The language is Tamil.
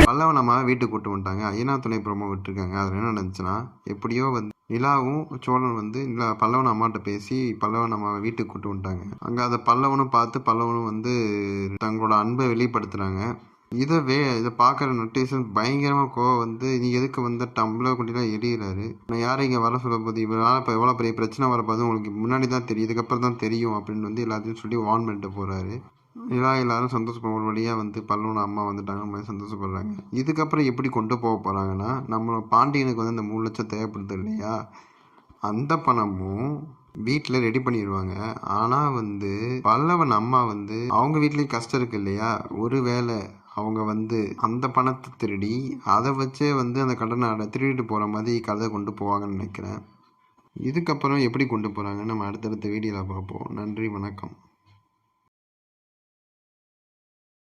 பல்லவன் அம்மா வீட்டுக்கு கூட்டு வந்துட்டாங்க. ஐயனா துணை ப்ரோமோ விட்டுருக்காங்க. அதில் என்ன நடந்துச்சுன்னா, எப்படியோ வந்து நிலாவும் சோழன் வந்து பல்லவன் அம்மாட்ட பேசி பல்லவன் அம்மாவை வீட்டுக்கு கூட்டு வந்துட்டாங்க. அங்கே அதை பல்லவனும் பார்த்து பல்லவனும் வந்து தங்களோட அன்பை வெளிப்படுத்துகிறாங்க. இதை பார்க்குற நோட்டீஸன் பயங்கரமாக கோவம் வந்து, நீ எதுக்கு வந்து டம்ளர் கொண்டிலாம் எரியிறாரு, நான் யாரை இங்கே வர சொல்ல போது, இவரால் இப்போ எவ்வளோ பெரிய பிரச்சனை வரப்போது உங்களுக்கு முன்னாடி தான் தெரியும், இதுக்கப்புறம் தான் தெரியும் அப்படின்னு வந்து எல்லாத்தையும் சொல்லி வார்ன் பண்ணிட்டு போகிறாரு. எல்லாரும் சந்தோஷப்படுற வழியாக வந்து பல்லவன் அம்மா வந்துட்டாங்க, மாதிரி சந்தோஷப்படுறாங்க. இதுக்கப்புறம் எப்படி கொண்டு போக போகிறாங்கன்னா, நம்ம பாண்டியனுக்கு வந்து அந்த 3 லட்சம் தேவைப்படுது இல்லையா, அந்த பணமும் வீட்டில் ரெடி பண்ணிடுவாங்க. ஆனால் வந்து பல்லவன் அம்மா வந்து அவங்க வீட்லேயும் கஷ்டம் இருக்கு இல்லையா, ஒரு வேளை அவங்க வந்து அந்த பணத்தை திருடி அதை வச்சே வந்து அந்த கடனை திருடிட்டு போகிற மாதிரி கதை கொண்டு போவாங்கன்னு நினைக்கிறேன். இதுக்கப்புறம் எப்படி கொண்டு போகிறாங்கன்னு நம்ம அடுத்தடுத்த வீடியோவில் பார்ப்போம். நன்றி, வணக்கம்.